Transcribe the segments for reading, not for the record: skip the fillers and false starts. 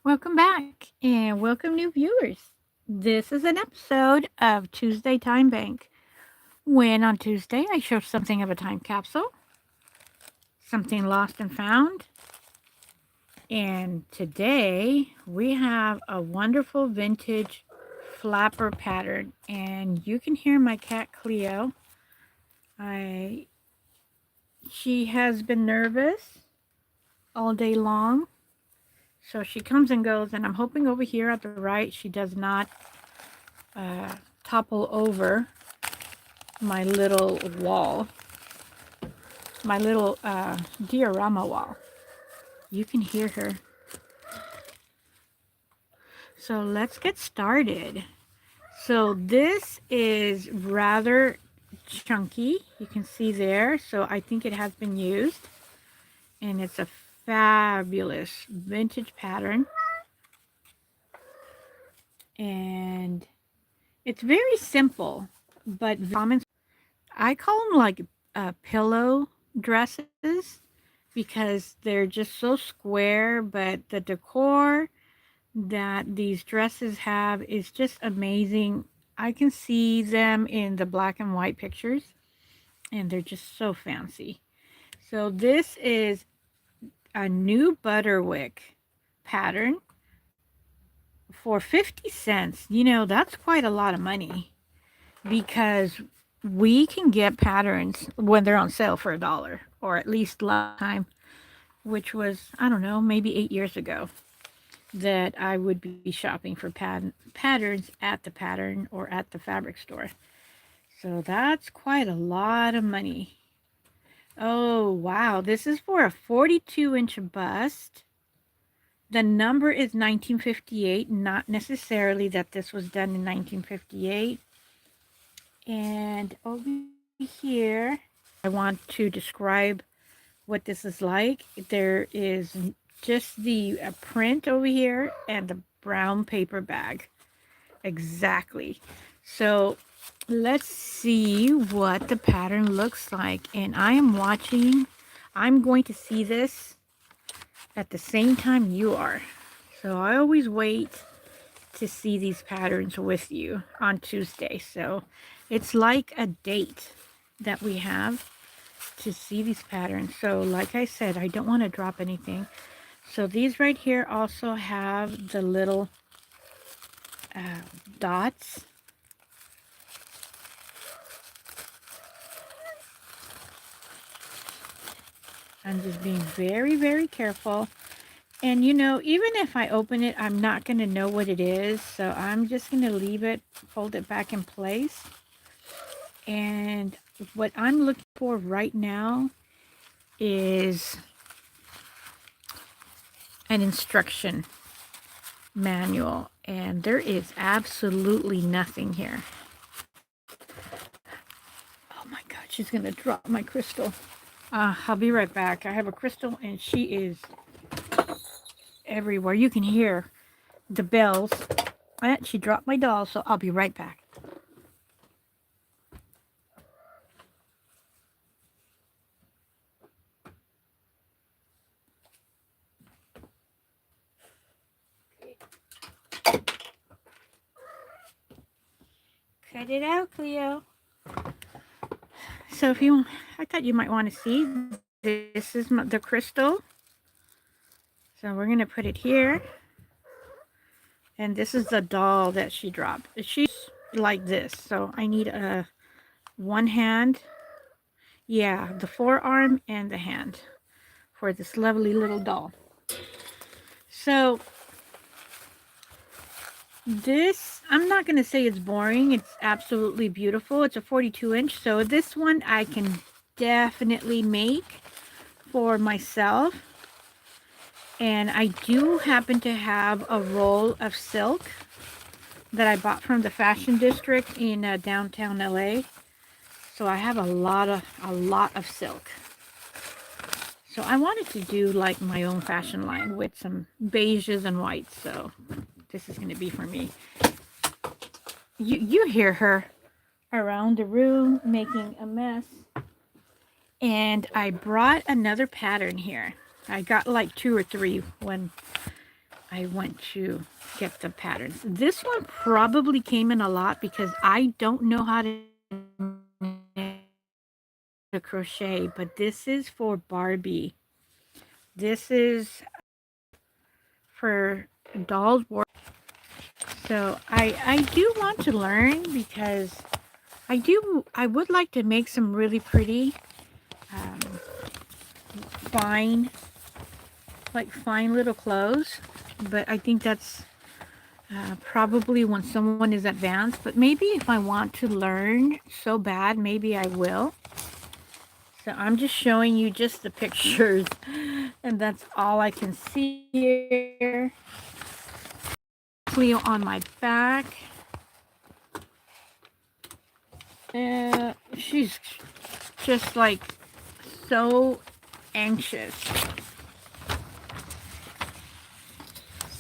Welcome back and welcome new viewers. This is an episode of Tuesday Time Bank. When on Tuesday I show something of a time capsule, something lost and found, and today we have a wonderful vintage flapper pattern, and you can hear my cat Cleo. I She has been nervous all day long. So she comes and goes, and I'm hoping over here at the right she does not topple over my little wall, my little diorama wall. You can hear her. So let's get started. So this is rather chunky. You can see there. So I think it has been used. And it's a fabulous vintage pattern. And it's very simple, but common. I call them like pillow dresses because they're just so square, but the decor that these dresses have is just amazing. I can see them in the black and white pictures, and they're just so fancy. So this is a new Butterwick pattern for 50 cents. You know, that's quite a lot of money because we can get patterns when they're on sale for $1, or at least last time, which was, I don't know, maybe 8 years ago, that I would be shopping for patterns at the pattern or at the fabric store. So that's quite a lot of money. Oh, wow. This is for a 42-inch bust. The number is 1958, not necessarily that this was done in 1958. And over here, I want to describe what this is like. There is just the print over here and the brown paper bag. Exactly. So let's see what the pattern looks like. And I'm going to see this at the same time you are. So I always wait to see these patterns with you on Tuesday. So it's like a date that we have to see these patterns. So like I said, I don't want to drop anything. So these right here also have the little dots. I'm just being very, very careful. And you know, even if I open it, I'm not going to know what it is. So I'm just going to leave it, fold it back in place. And what I'm looking for right now is an instruction manual. And there is absolutely nothing here. Oh my God, she's going to drop my crystal. I'll be right back. I have a crystal and she is everywhere. You can hear the bells. She dropped my doll, so I'll be right back. Cut it out, Cleo. So if you, I thought you might want to see, this is the crystal. So we're going to put it here. And this is the doll that she dropped. She's like this. So I need a one hand. Yeah, the forearm and the hand for this lovely little doll. So this, I'm not going to say it's boring. It's absolutely beautiful. It's a 42-inch. So this one I can definitely make for myself. And I do happen to have a roll of silk that I bought from the fashion district in downtown LA. So I have a lot of silk. So I wanted to do like my own fashion line with some beiges and whites. So this is going to be for me. You hear her around the room making a mess. And I brought another pattern here. I got like 2 or 3 when I went to get the patterns. This one probably came in a lot because I don't know how to crochet, but this is for Barbie. This is for dolls work. So I do want to learn because I would like to make some really pretty fine little clothes, but I think that's probably when someone is advanced. But maybe if I want to learn so bad, maybe I will. So I'm just showing you just the pictures, and that's all I can see here. Cleo on my back. She's just like so anxious.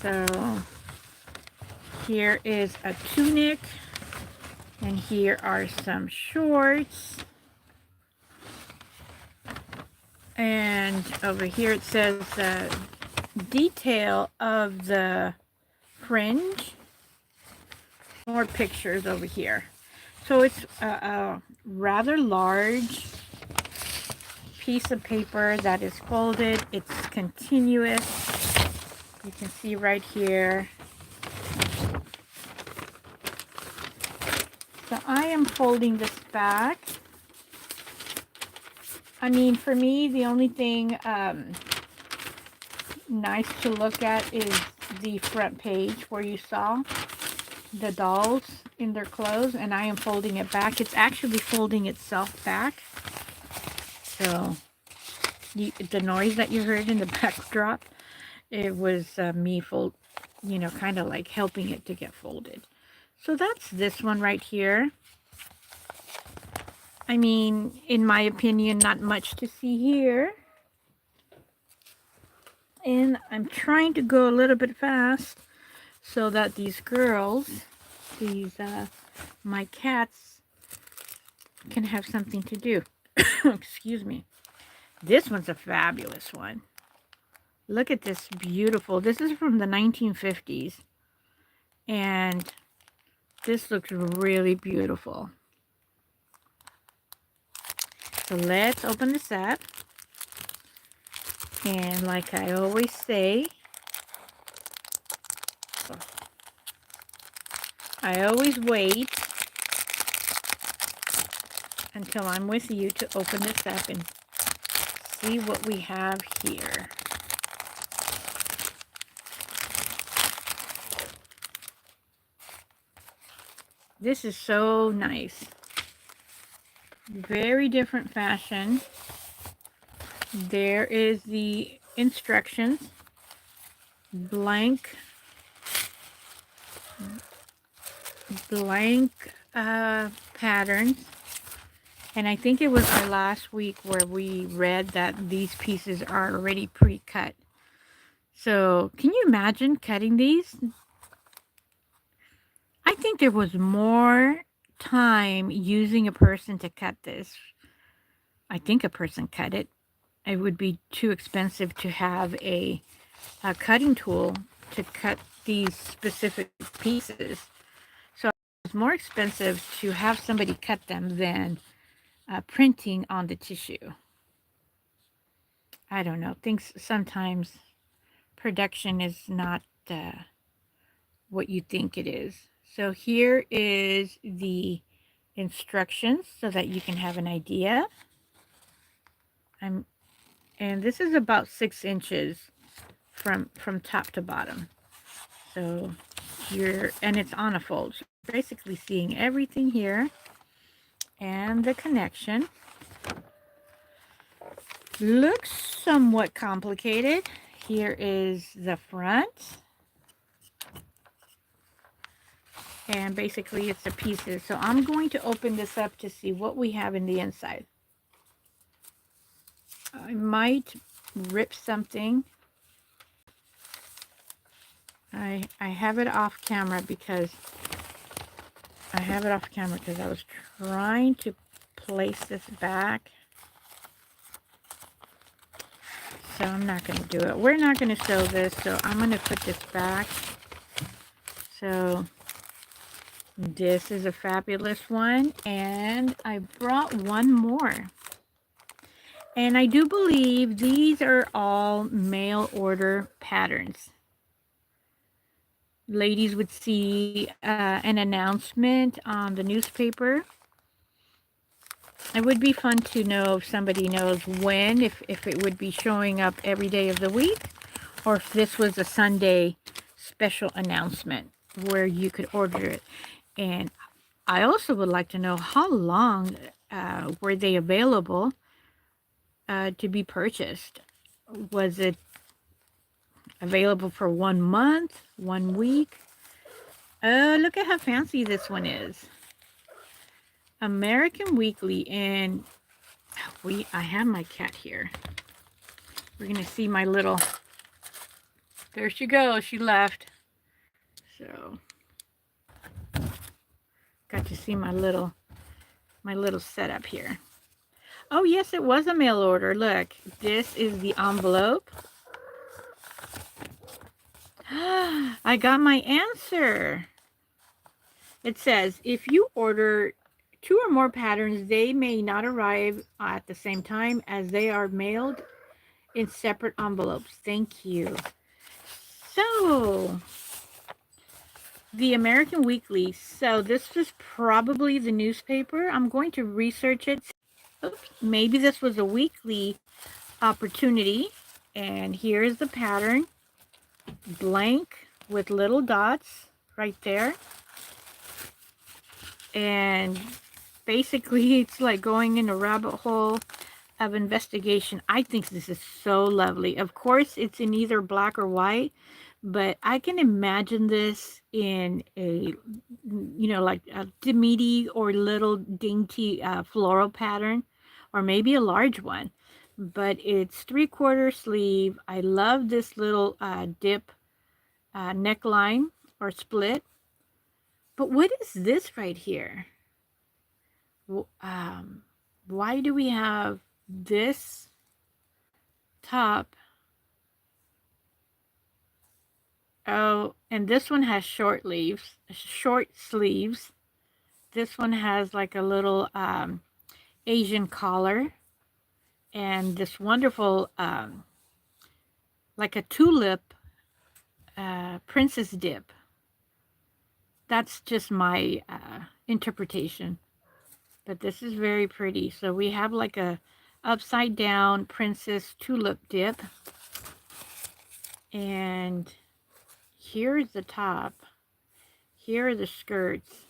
So here is a tunic, and here are some shorts. And over here it says detail of the fringe. More pictures over here. So it's a rather large piece of paper that is folded. It's continuous. You can see right here. So I am folding this back. I mean, for me, the only thing nice to look at is the front page where you saw the dolls in their clothes, and I am folding it back. It's actually folding itself back. So the noise that you heard in the backdrop, it was me kind of like helping it to get folded. So that's this one right here. I mean, in my opinion, not much to see here. And I'm trying to go a little bit fast so that these girls, my cats, can have something to do. Excuse me. This one's a fabulous one. Look at this beautiful. This is from the 1950s. And this looks really beautiful. So let's open this up. And like I always say, I always wait until I'm with you to open this up and see what we have here. This is so nice. Very different fashion. There is the instructions. Blank patterns. And I think it was our last week where we read that these pieces are already pre-cut. So can you imagine cutting these? I think there was more time using a person to cut this. I think a person cut it. It would be too expensive to have a cutting tool to cut these specific pieces. So it's more expensive to have somebody cut them than printing on the tissue. I don't know. Things sometimes production is not what you think it is. So here is the instructions so that you can have an idea. And this is about 6 inches from top to bottom. So and it's on a fold. So you're basically seeing everything here. And the connection looks somewhat complicated. Here is the front. And basically it's the pieces. So I'm going to open this up to see what we have in the inside. I might rip something. I have it off camera because I was trying to place this back So I'm not going to do it. We're not going to sew this, so I'm going to put this back. So this is a fabulous one, and I brought one more. And I do believe these are all mail order patterns. Ladies would see an announcement on the newspaper. It would be fun to know if somebody knows when, if it would be showing up every day of the week, or if this was a Sunday special announcement where you could order it. And I also would like to know how long were they available to be purchased. Was it available for 1 month, 1 week? Look at how fancy this one is. American Weekly, and I have my cat here. We're gonna see my little, there she goes, she left. So got to see my little setup here. Oh yes, it was a mail order. Look, this is the envelope. I got my answer. It says, if you order 2 or more patterns, they may not arrive at the same time as they are mailed in separate envelopes. Thank you. So, the American Weekly. So, this was probably the newspaper. I'm going to research it. Oops, maybe this was a weekly opportunity. And here's the pattern. Blank with little dots right there. And basically it's like going in a rabbit hole of investigation. I think this is so lovely. Of course it's in either black or white, but I can imagine this in a, you know, like a dimity or little dainty floral pattern, or maybe a large one. But it's 3/4 sleeve. I love this little dip neckline or split. But what is this right here? Why do we have this top? Oh, and this one has short sleeves. This one has like a little Asian collar, and this wonderful like a tulip princess dip. That's just my interpretation, but this is very pretty. So we have like a upside down princess tulip dip, and here's the top. Here are the skirts.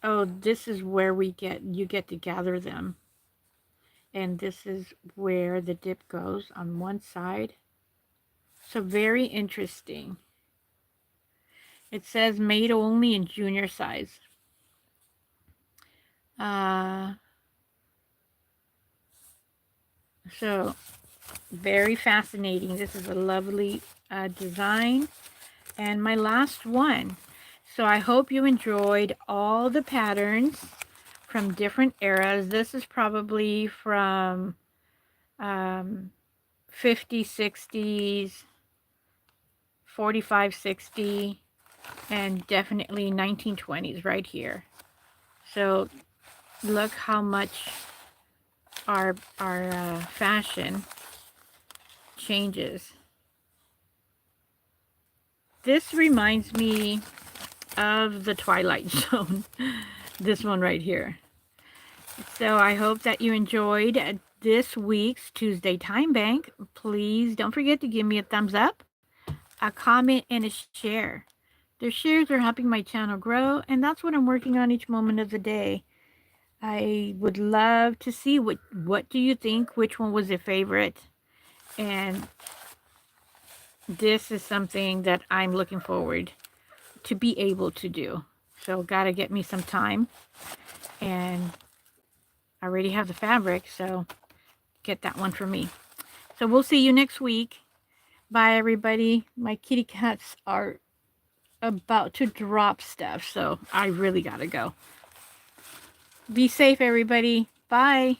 Oh, this is where you get to gather them, and this is where the dip goes on one side. So very interesting. It says made only in junior size. So very fascinating. This is a lovely design. And my last one. So I hope you enjoyed all the patterns from different eras. This is probably from 50s, 60s, 45, 60, and definitely 1920s right here. So look how much our fashion changes. This reminds me of the Twilight Zone, this one right here. So I hope that you enjoyed this week's Tuesday Time Bank. Please don't forget to give me a thumbs up, a comment, and a share. The shares are helping my channel grow, and that's what I'm working on each moment of the day. I would love to see what do you think, which one was your favorite. And this is something that I'm looking forward to be able to do. So gotta get me some time, and I already have the fabric, so get that one for me. So we'll see you next week. Bye everybody. My kitty cats are about to drop stuff, so I really gotta go. Be safe everybody. Bye.